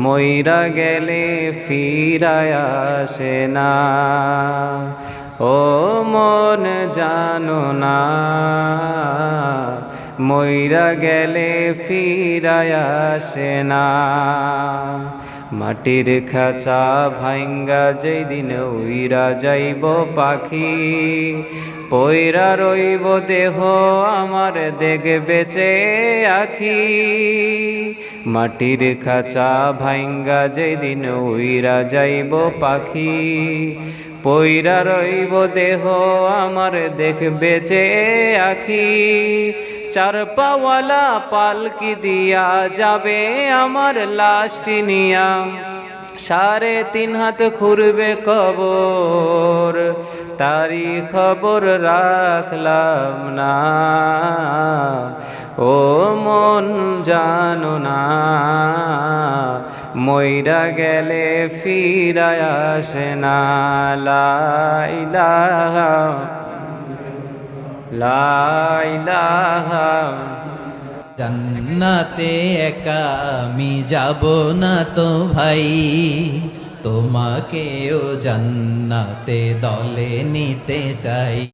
মইরা গেলে ফিরায় আসে না। ও মন জানো না, মইরা গেলে ফিরায় আসে না। মাটির খাঁচা ভাঙ্গা যেদিন উইরা যাইব পাখি, পইরা রইব দেহ আমার দেখবে চেয়ে আখি। মাটির খাঁচা ভাঙ্গা যেদিন উইরা যাইব পাখি, পইরা রইব দেহ আমার দেখবে চেয়ে আখি। চার পাওয়ালা পালকি দিয়া যাবে আমার লাশটি নিয়া, 3.5 হাত খুঁড়বে কবর, তারি খবর রাখলাম না। ও মন জানো না, মইরা গেলে ফিরায় আসে না। লা ইলাহা লা ইলাহা। জান্নাতে একা আমি যাব না তো ভাই, তোমাকেও জান্নাতে দলে নিতে চাই।